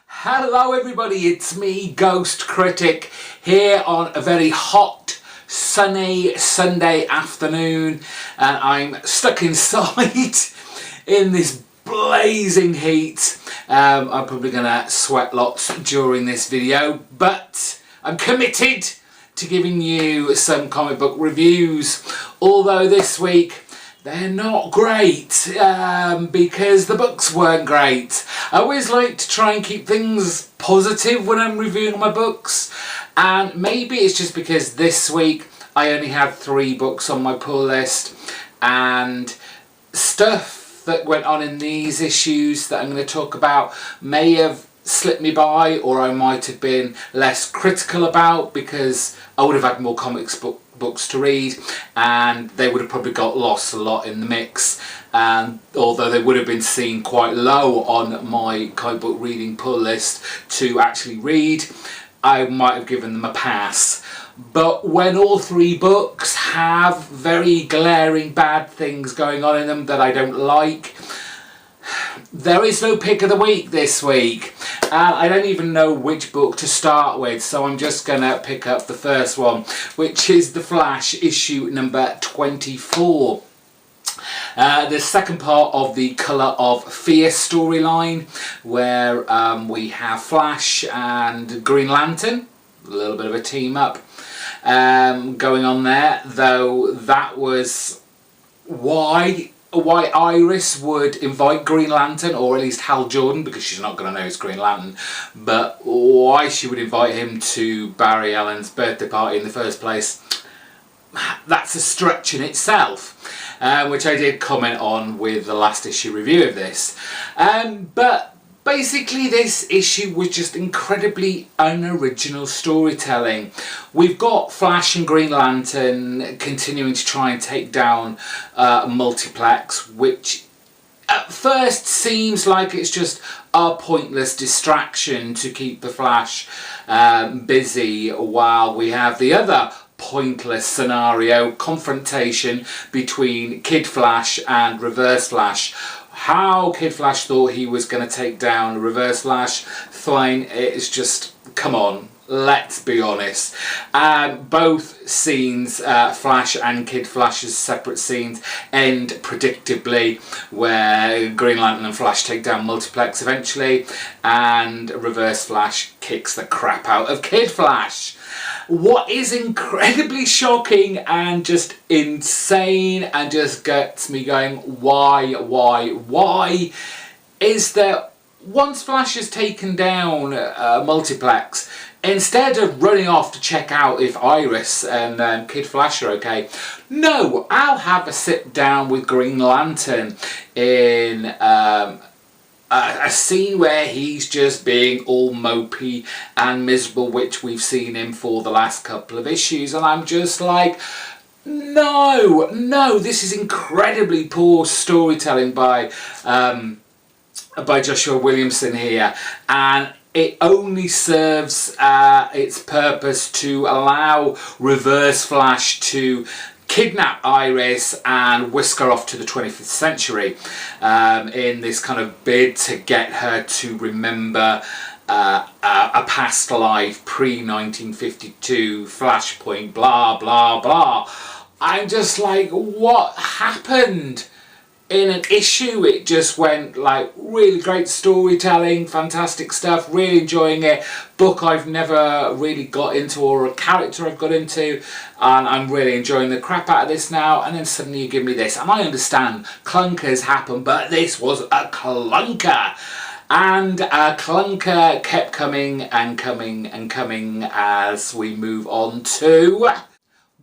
Hello everybody, it's me, GhostCritic, here on a very hot, sunny Sunday afternoon, and I'm stuck inside in this blazing heat. I'm probably gonna sweat lots during this video, but I'm committed to giving you some comic book reviews, although this week they're not great because the books weren't great. I always like to try and keep things positive when I'm reviewing my books, and maybe it's just because this week I only had 3 books on my pull list, and stuff that went on in these issues that I'm going to talk about may have slipped me by, or I might have been less critical about because I would have had more books to read, and they would have probably got lost a lot in the mix, and although they would have been seen quite low on my comic book reading pull list to actually read, I might have given them a pass. But when all 3 books have very glaring bad things going on in them that I don't like, there is no pick of the week this week. I don't even know which book to start with, so I'm just going to pick up the first one, which is The Flash, issue number 24. The second part of the Colour of Fear storyline, where we have Flash and Green Lantern, a little bit of a team up going on there, though that was why Iris would invite Green Lantern, or at least Hal Jordan, because she's not going to know it's Green Lantern, but why she would invite him to Barry Allen's birthday party in the first place, that's a stretch in itself, which I did comment on with the last issue review of this. But basically this issue was just incredibly unoriginal storytelling. We've got Flash and Green Lantern continuing to try and take down Multiplex, which at first seems like it's just a pointless distraction to keep the Flash busy, while we have the other pointless scenario, confrontation between Kid Flash and Reverse Flash. How Kid Flash thought he was going to take down Reverse Flash, fine, it's just, come on, let's be honest. Both scenes, Flash and Kid Flash's separate scenes, end predictably, where Green Lantern and Flash take down Multiplex eventually, and Reverse Flash kicks the crap out of Kid Flash. What is incredibly shocking and just insane and just gets me going, why, is that once Flash has taken down Multiplex, instead of running off to check out if Iris and Kid Flash are okay, no, I'll have a sit down with Green Lantern in a scene where he's just being all mopey and miserable, which we've seen him for the last couple of issues, and I'm just like, no, this is incredibly poor storytelling by Joshua Williamson here, and it only serves its purpose to allow Reverse Flash to kidnap Iris and whisk her off to the 25th century in this kind of bid to get her to remember a past life pre-1952, Flashpoint, blah, blah, blah. I'm just like, what happened? In an issue, it just went like really great storytelling, fantastic stuff, really enjoying it. Book I've never really got into, or a character I've got into, and I'm really enjoying the crap out of this now. And then suddenly you give me this, and I understand clunkers happen, but this was a clunker. And a clunker kept coming and coming and coming as we move on to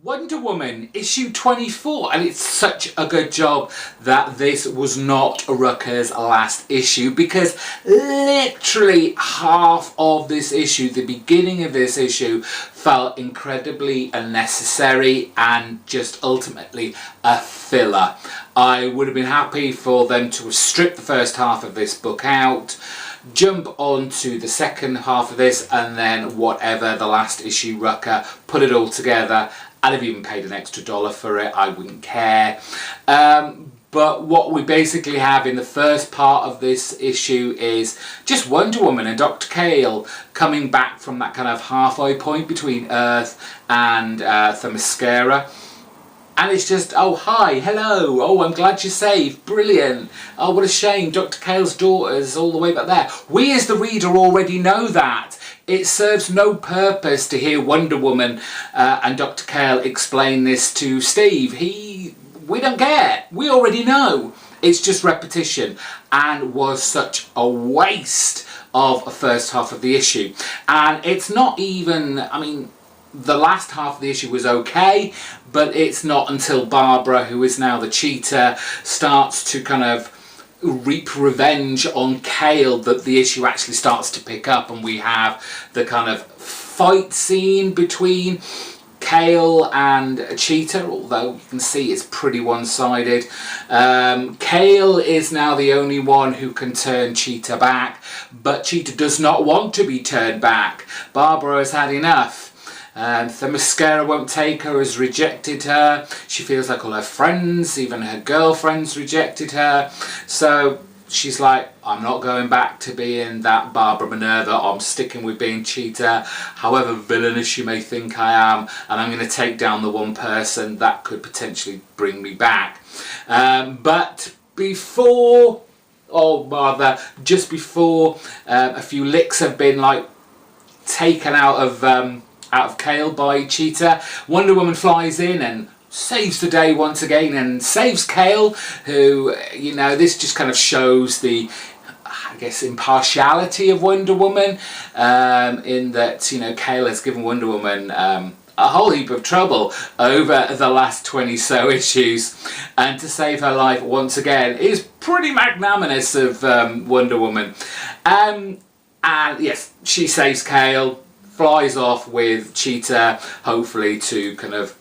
Wonder Woman issue 24, and it's such a good job that this was not Rucka's last issue, because literally half of this issue, the beginning of this issue, felt incredibly unnecessary and just ultimately a filler. I would have been happy for them to have stripped the first half of this book out, jump on to the second half of this, and then whatever the last issue Rucka, put it all together. I'd have even paid an extra $1 for it, I wouldn't care. But what we basically have in the first part of this issue is just Wonder Woman and Dr. Cale coming back from that kind of halfway point between Earth and Themyscira. And it's just, oh, hi, hello, oh, I'm glad you're safe, brilliant. Oh, what a shame, Dr. Cale's daughter's all the way back there. We as the reader already know that. It serves no purpose to hear Wonder Woman and Dr. Cale explain this to Steve. We don't care. We already know. It's just repetition, and was such a waste of a first half of the issue. And it's not even, I mean, the last half of the issue was okay, but it's not until Barbara, who is now the cheater, starts to kind of reap revenge on Cale that the issue actually starts to pick up, and we have the kind of fight scene between Cale and Cheetah, although you can see it's pretty one-sided. Cale is now the only one who can turn Cheetah back, but Cheetah does not want to be turned back. Barbara has had enough. Themyscira won't take her, has rejected her. She feels like all her friends, even her girlfriends, rejected her. So she's like, I'm not going back to being that Barbara Minerva. I'm sticking with being Cheetah, however villainous you may think I am, and I'm going to take down the one person that could potentially bring me back. But before, or rather just before, a few licks have been like taken out of Cale by Cheetah, Wonder Woman flies in and saves the day once again, and saves Cale, who, you know, this just kind of shows the, I guess, impartiality of Wonder Woman, in that, you know, Cale has given Wonder Woman a whole heap of trouble over the last 20 so issues, and to save her life once again is pretty magnanimous of Wonder Woman. And yes, she saves Cale, flies off with Cheetah, hopefully to kind of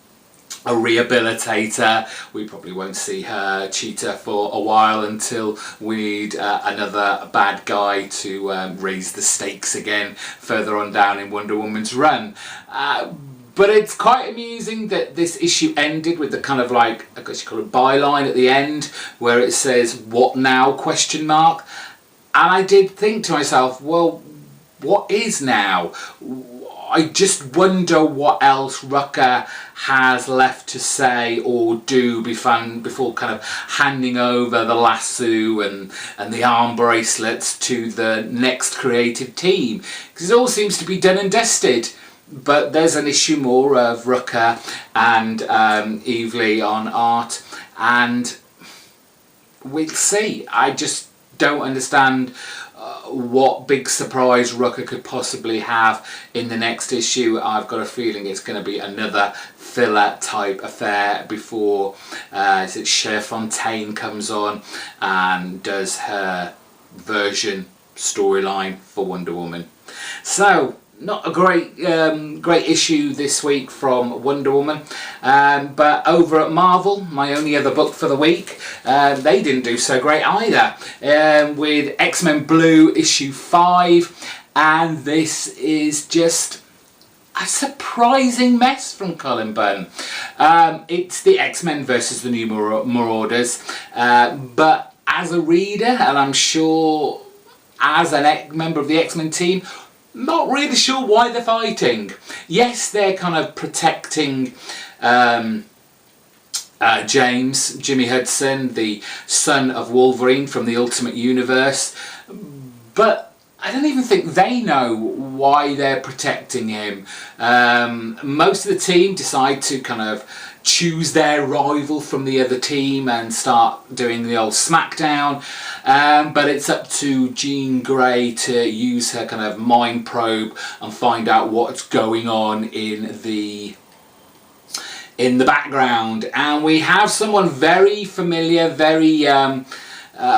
rehabilitate her. We probably won't see her, Cheetah, for a while until we need another bad guy to raise the stakes again further on down in Wonder Woman's run. But it's quite amusing that this issue ended with the kind of like, I guess you call it byline at the end, where it says, "What now?" question mark. And I did think to myself, well, what is now? I just wonder what else Rucka has left to say or do before kind of handing over the lasso and the arm bracelets to the next creative team. Because it all seems to be done and dusted. But there's an issue more of Rucka and Evely on art, and we'll see. I just don't understand what big surprise Rucka could possibly have in the next issue. I've got a feeling it's going to be another filler type affair before Cher Fontaine comes on and does her version storyline for Wonder Woman. So not a great issue this week from Wonder Woman, but over at Marvel, my only other book for the week, they didn't do so great either, with X-Men Blue issue 5, and this is just a surprising mess from Colin Bunn. It's the X-Men versus the New Marauders, but as a reader, and I'm sure as a member of the X-Men team, not really sure why they're fighting. Yes, they're kind of protecting Jimmy Hudson, the son of Wolverine from the Ultimate Universe, but I don't even think they know why they're protecting him. Most of the team decide to kind of choose their rival from the other team and start doing the old smackdown, but it's up to Jean Grey to use her kind of mind probe and find out what's going on in the background. And we have someone very familiar, very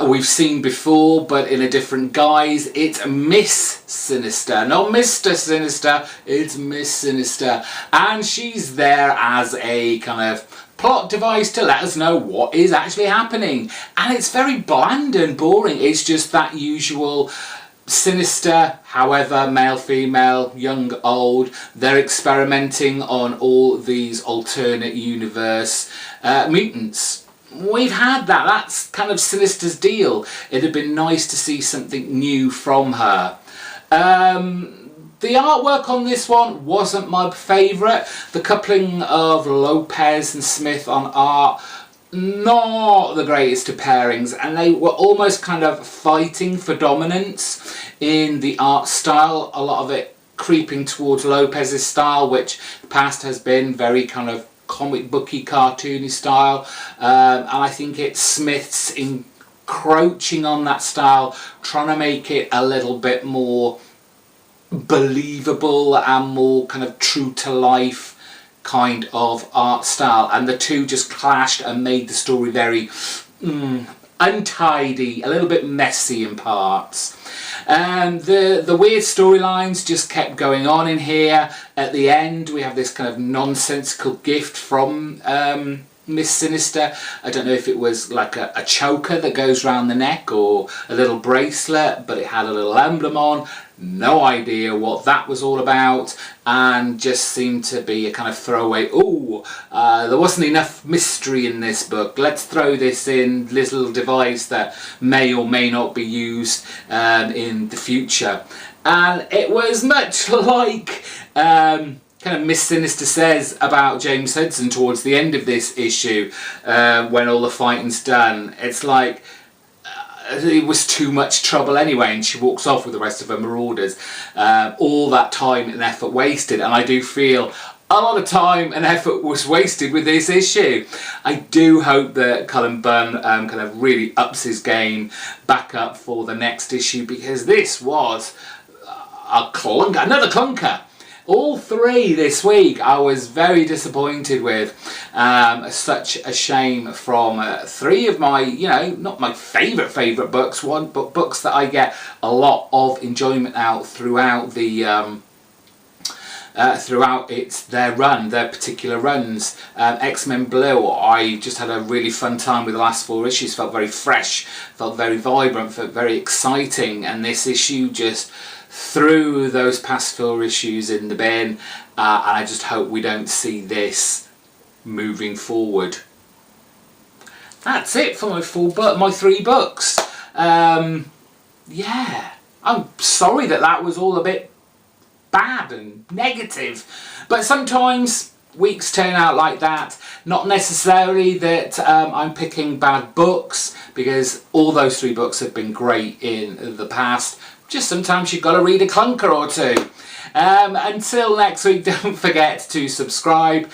we've seen before, but in a different guise. It's Miss Sinister, not Mr. Sinister, it's Miss Sinister, and she's there as a kind of plot device to let us know what is actually happening. And it's very bland and boring. It's just that usual Sinister, however, male, female, young, old, they're experimenting on all these alternate universe mutants. we've had that. That's kind of Sinister's deal. It'd have been nice to see something new from her. The artwork on this one wasn't my favourite. The coupling of Lopez and Smith on art, not the greatest of pairings, and they were almost kind of fighting for dominance in the art style. A lot of it creeping towards Lopez's style, which the past has been very kind of comic booky, cartoony style, and I think it's Smith's encroaching on that style, trying to make it a little bit more believable and more kind of true to life kind of art style, and the two just clashed and made the story very untidy, a little bit messy in parts. And the weird storylines just kept going on in here. At the end we have this kind of nonsensical gift from Miss Sinister. I don't know if it was like a choker that goes around the neck or a little bracelet, but it had a little emblem on. No idea what that was all about, and just seemed to be a kind of throwaway. There wasn't enough mystery in this book. Let's throw this in, little device that may or may not be used in the future. And it was much like kind of Miss Sinister says about James Hudson towards the end of this issue, when all the fighting's done. It's like it was too much trouble anyway, and she walks off with the rest of her marauders. All that time and effort wasted, and I do feel a lot of time and effort was wasted with this issue. I do hope that Cullen Bunn kind of really ups his game back up for the next issue, because this was another clunker. All three this week I was very disappointed with. Such a shame from three of my, not my favourite books, but books that I get a lot of enjoyment out throughout the their particular runs. X-Men Blue, I just had a really fun time with the last 4 issues. Felt very fresh, felt very vibrant, felt very exciting, and this issue just threw those past 4 issues in the bin, and I just hope we don't see this moving forward. That's it for my 3 books. Yeah, I'm sorry that was all a bit bad and negative, but sometimes weeks turn out like that. Not necessarily that I'm picking bad books, because all those 3 books have been great in the past. Just sometimes you've got to read a clunker or two. Until next week, don't forget to subscribe,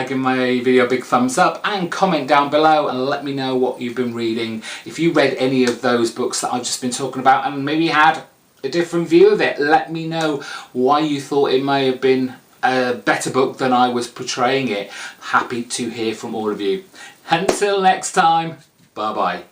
give my video a big thumbs up, and comment down below and let me know what you've been reading. If you read any of those books that I've just been talking about and maybe had a different view of it, let me know why you thought it may have been a better book than I was portraying it. Happy to hear from all of you. Until next time, bye bye.